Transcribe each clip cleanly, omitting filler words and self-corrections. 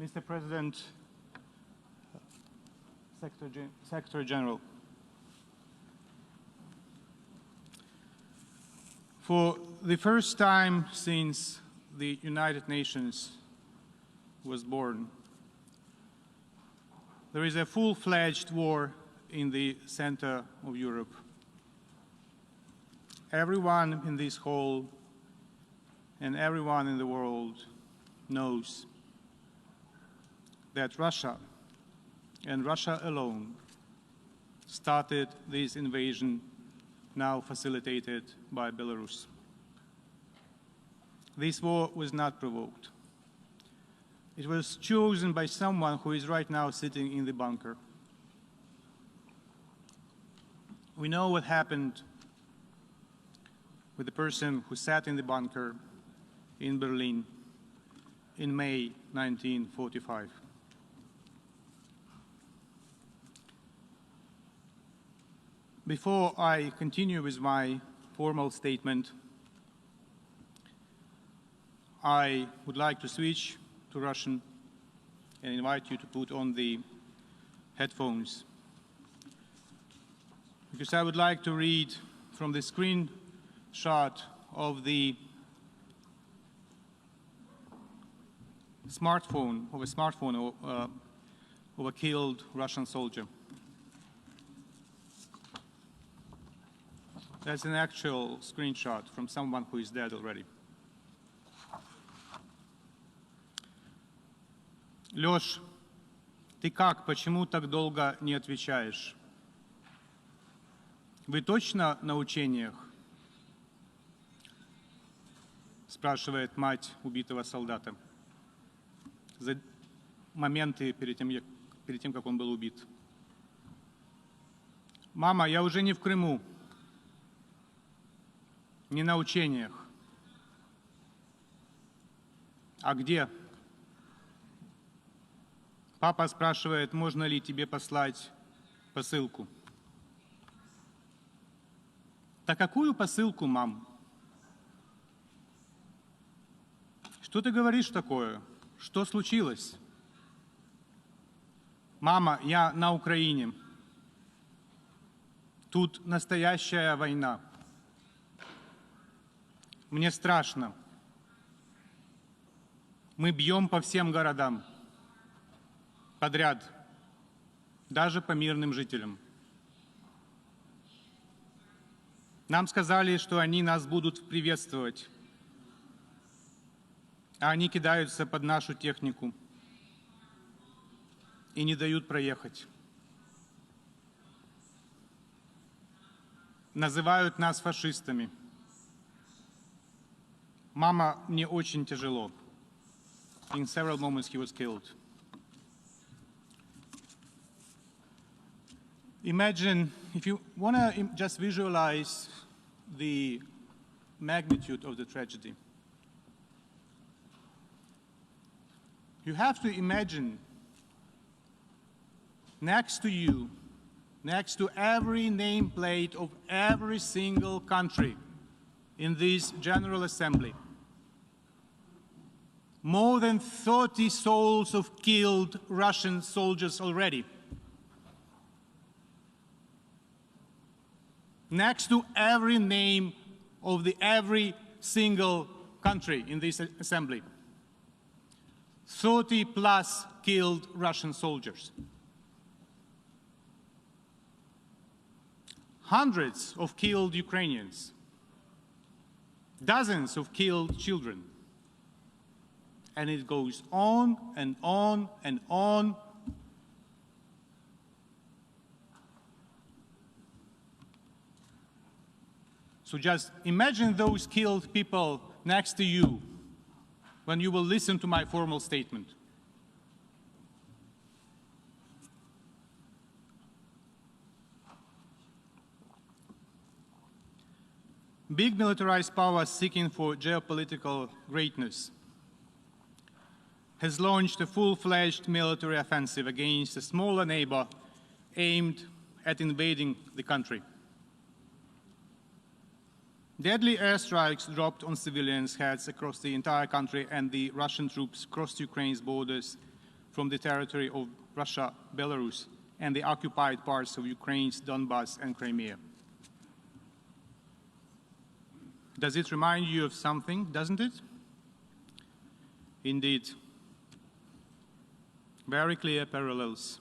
Mr. President, Secretary General, for the first time since the United Nations was born, there is a full-fledged war in the center of Europe. Everyone in this hall and everyone in the world knows that Russia, and Russia alone, started this invasion now facilitated by Belarus. This war was not provoked. It was chosen by someone who is right now sitting in the bunker. We know what happened with the person who sat in the bunker in Berlin in May 1945. Before I continue with my formal statement, I would like to switch to Russian and invite you to put on the headphones, because I would like to read from the screenshot of the smartphone of a killed Russian soldier. That's an actual screenshot from someone who is dead already. Лёш, ты как? Почему так долго не отвечаешь? Вы точно на учениях? Спрашивает мать убитого солдата за моменты перед тем, как он был убит. Мама, я уже не в Крыму. Не на учениях. А где? Папа спрашивает, можно ли тебе послать посылку. Так какую посылку, мам? Что ты говоришь такое? Что случилось? Мама, я на Украине. Тут настоящая война. Мне страшно. Мы бьем по всем городам. Подряд. Даже по мирным жителям. Нам сказали, что они нас будут приветствовать. А они кидаются под нашу технику и не дают проехать. Называют нас фашистами. Мама, мне очень тяжело. In several moments he was killed. Imagine, if you want to just visualize the magnitude of the tragedy, you have to imagine next to you, next to every nameplate of every single country in this General Assembly, more than 30 souls of killed Russian soldiers already. Next to every name of every single country in this assembly. 30 plus killed Russian soldiers. Hundreds of killed Ukrainians. Dozens of killed children. And it goes on and on and on. So just imagine those killed people next to you when you will listen to my formal statement. Big militarized powers seeking for geopolitical greatness has launched a full-fledged military offensive against a smaller neighbor aimed at invading the country. Deadly airstrikes dropped on civilians' heads across the entire country, and the Russian troops crossed Ukraine's borders from the territory of Russia, Belarus, and the occupied parts of Ukraine's Donbas and Crimea. Does it remind you of something, doesn't it? Indeed. Very clear parallels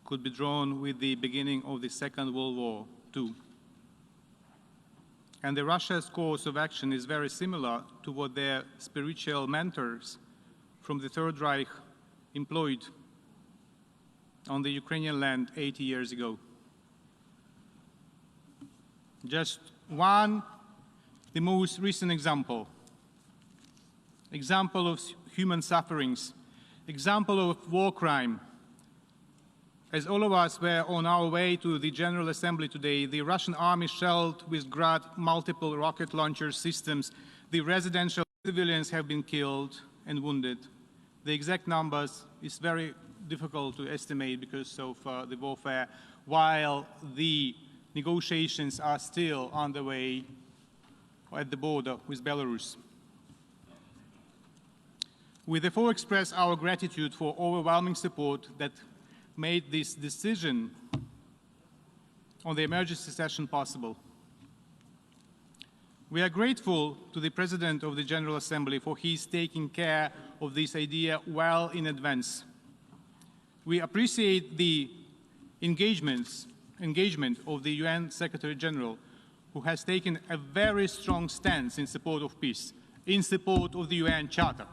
could be drawn with the beginning of the Second World War, too. And the Russia's course of action is very similar to what their spiritual mentors from the Third Reich employed on the Ukrainian land 80 years ago. Just one, the most recent example of human sufferings, example of war crime. As all of us were on our way to the General Assembly today, the Russian army shelled with Grad multiple rocket launcher systems. The residential civilians have been killed and wounded. The exact numbers is very difficult to estimate because of the warfare, while the negotiations are still underway at the border with Belarus. We therefore express our gratitude for overwhelming support that made this decision on the emergency session possible. We are grateful to the President of the General Assembly for his taking care of this idea well in advance. We appreciate the engagement of the UN Secretary General, who has taken a very strong stance in support of peace, in support of the UN Charter.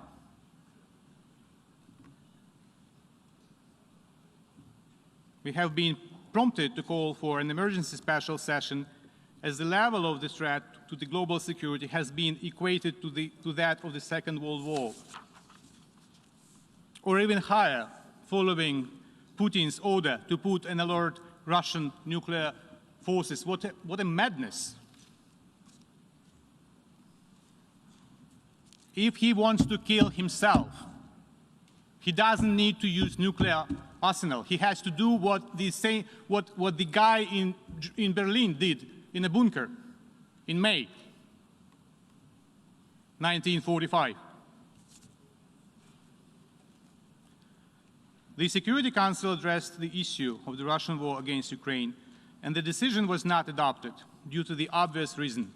We have been prompted to call for an emergency special session as the level of the threat to the global security has been equated to that of the Second World War, or even higher, following Putin's order to put and alert Russian nuclear forces. What a madness. If he wants to kill himself, he doesn't need to use nuclear arsenal. He has to do what the guy in Berlin did in a bunker in May 1945. The Security Council addressed the issue of the Russian war against Ukraine, and the decision was not adopted due to the obvious reason.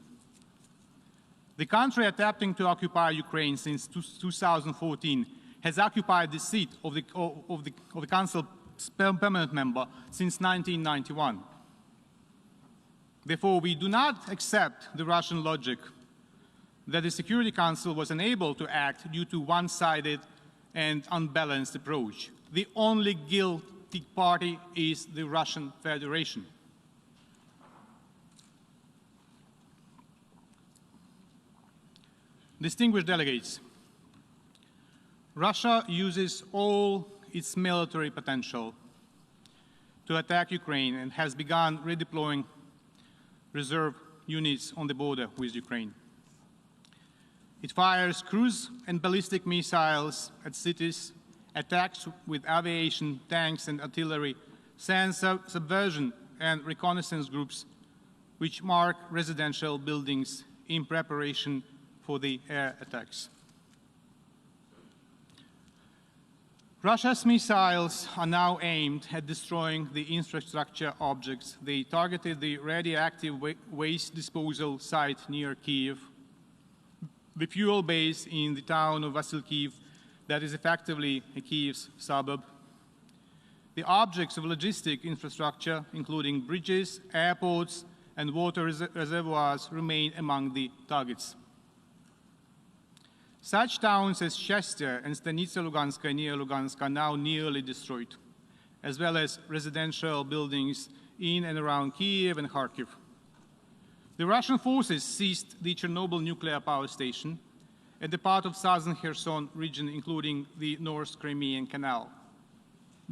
The country attempting to occupy Ukraine since 2014 has occupied the seat of the Council permanent member since 1991. Therefore, we do not accept the Russian logic that the Security Council was unable to act due to one-sided and unbalanced approach. The only guilty party is the Russian Federation. Distinguished delegates, Russia uses all its military potential to attack Ukraine and has begun redeploying reserve units on the border with Ukraine. It fires cruise and ballistic missiles at cities, attacks with aviation, tanks and artillery, sends subversion and reconnaissance groups which mark residential buildings in preparation for the air attacks. Russia's missiles are now aimed at destroying the infrastructure objects. They targeted the radioactive waste disposal site near Kyiv, the fuel base in the town of Vasilkiv that is effectively a Kyiv's suburb. The objects of logistic infrastructure, including bridges, airports, and water reservoirs, remain among the targets. Such towns as Shastya and Stanitsa Luganska near Lugansk are now nearly destroyed, as well as residential buildings in and around Kyiv and Kharkiv. The Russian forces seized the Chernobyl nuclear power station and the part of southern Kherson region, including the North Crimean Canal.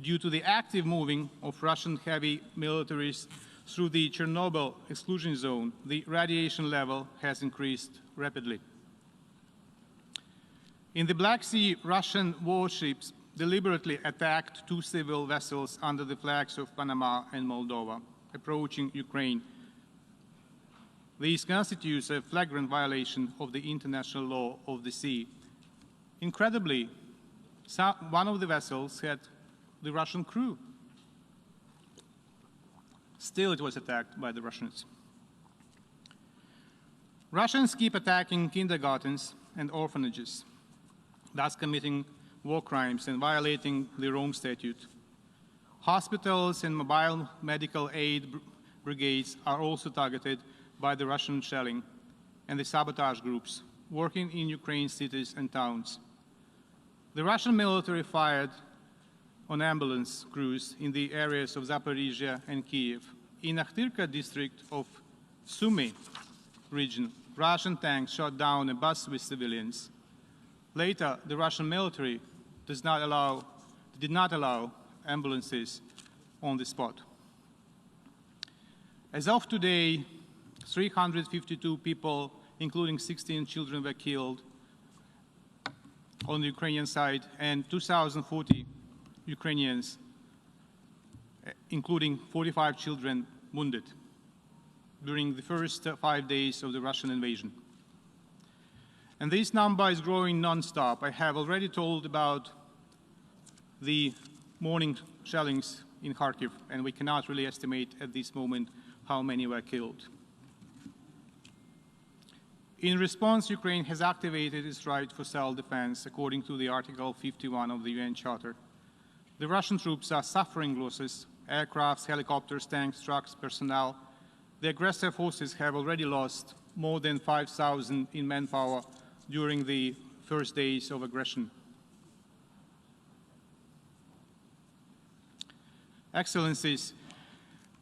Due to the active moving of Russian heavy militaries through the Chernobyl exclusion zone, the radiation level has increased rapidly. In the Black Sea, Russian warships deliberately attacked two civil vessels under the flags of Panama and Moldova, approaching Ukraine. This constitutes a flagrant violation of the international law of the sea. Incredibly, One of the vessels had the Russian crew. Still, it was attacked by the Russians. Russians keep attacking kindergartens and orphanages, thus committing war crimes and violating the Rome Statute. Hospitals and mobile medical aid brigades are also targeted by the Russian shelling and the sabotage groups working in Ukraine's cities and towns. The Russian military fired on ambulance crews in the areas of Zaporizhia and Kiev. In Akhtirka district of Sumy region, Russian tanks shot down a bus with civilians. Later, the Russian military did not allow ambulances on the spot. As of today, 352 people, including 16 children, were killed on the Ukrainian side, and 2,040 Ukrainians, including 45 children, wounded during the first 5 days of the Russian invasion. And this number is growing non-stop. I have already told about the morning shellings in Kharkiv, and we cannot really estimate at this moment how many were killed. In response, Ukraine has activated its right for self-defense according to the Article 51 of the UN Charter. The Russian troops are suffering losses: aircrafts, helicopters, tanks, trucks, personnel. The aggressor forces have already lost more than 5,000 in manpower during the first days of aggression. Excellencies,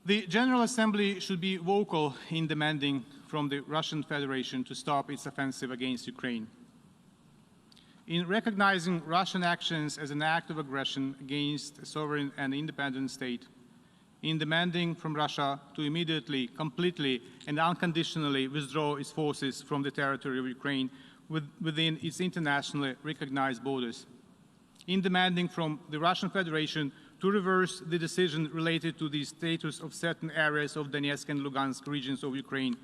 the General Assembly should be vocal in demanding from the Russian Federation to stop its offensive against Ukraine. In recognizing Russian actions as an act of aggression against a sovereign and independent state, in demanding from Russia to immediately, completely, and unconditionally withdraw its forces from the territory of Ukraine within its internationally recognized borders, in demanding from the Russian Federation to reverse the decision related to the status of certain areas of Donetsk and Lugansk regions of Ukraine,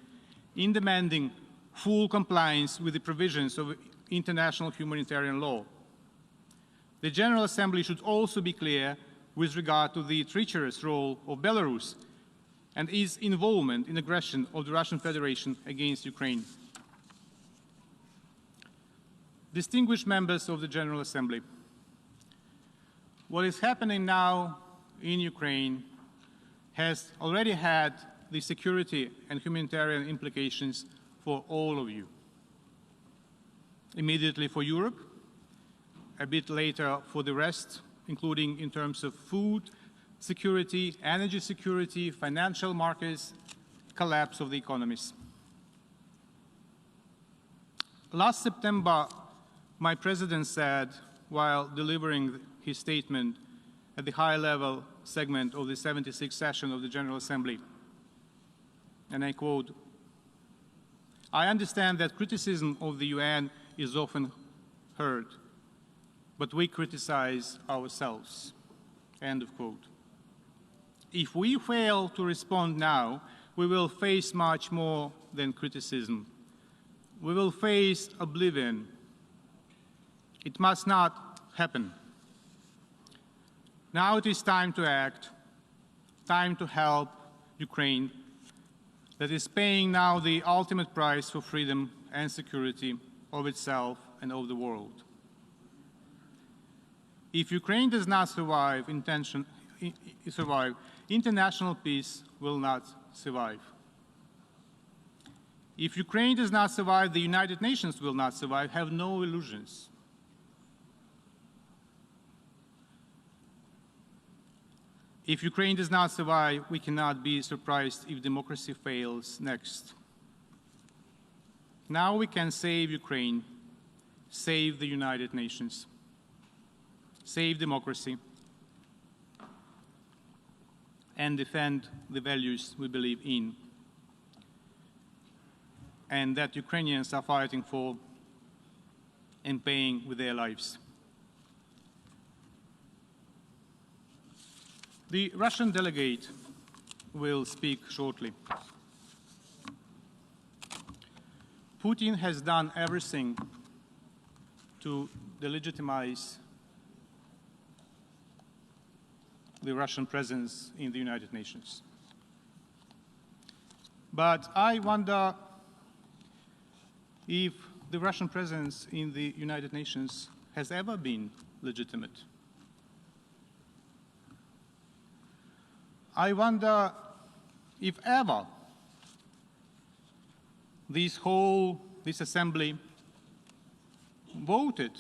in demanding full compliance with the provisions of international humanitarian law. The General Assembly should also be clear with regard to the treacherous role of Belarus and its involvement in aggression of the Russian Federation against Ukraine. Distinguished members of the General Assembly, what is happening now in Ukraine has already had the security and humanitarian implications for all of you. Immediately for Europe, a bit later for the rest, including in terms of food security, energy security, financial markets, collapse of the economies. Last September, my president said, while delivering his statement at the high-level segment of the 76th session of the General Assembly, and I quote, "I understand that criticism of the UN is often heard, but we criticize ourselves," end of quote. If we fail to respond now, we will face much more than criticism. We will face oblivion. It must not happen. Now it is time to act, time to help Ukraine, that is paying now the ultimate price for freedom and security of itself and of the world. If Ukraine does not survive, international peace will not survive. If Ukraine does not survive, the United Nations will not survive. Have no illusions. If Ukraine does not survive, we cannot be surprised if democracy fails next. Now we can save Ukraine, save the United Nations, save democracy, and defend the values we believe in and that Ukrainians are fighting for and paying with their lives. The Russian delegate will speak shortly. Putin has done everything to delegitimize the Russian presence in the United Nations. But I wonder if the Russian presence in the United Nations has ever been legitimate. I wonder if ever this assembly voted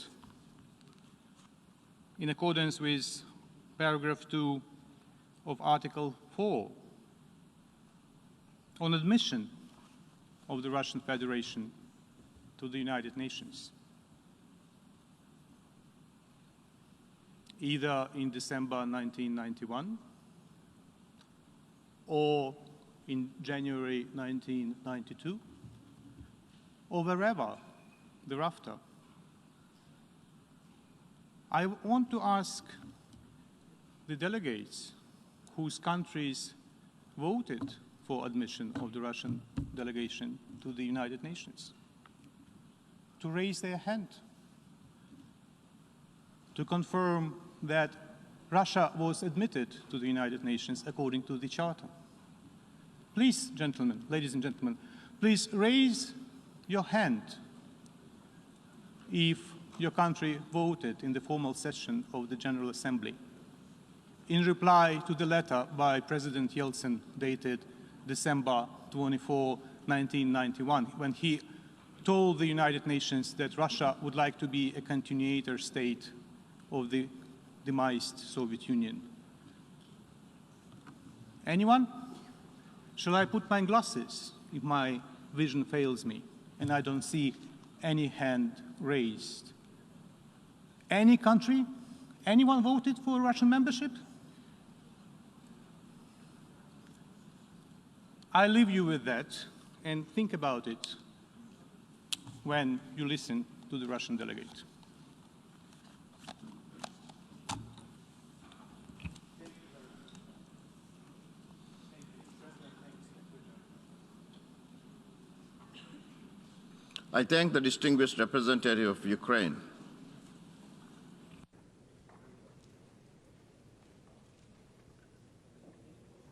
in accordance with paragraph 2 of Article 4 on admission of the Russian Federation to the United Nations, either in December 1991 or in January 1992, or wherever thereafter. I want to ask the delegates whose countries voted for admission of the Russian delegation to the United Nations to raise their hand, to confirm that Russia was admitted to the United Nations according to the Charter. Please, gentlemen, ladies and gentlemen, please raise your hand if your country voted in the formal session of the General Assembly in reply to the letter by President Yeltsin dated December 24, 1991, when he told the United Nations that Russia would like to be a continuator state of the demised Soviet Union. Anyone? Shall I put my glasses if my vision fails me and I don't see any hand raised? Any country? Anyone voted for Russian membership? I leave you with that, and think about it when you listen to the Russian delegate. I thank the distinguished representative of Ukraine.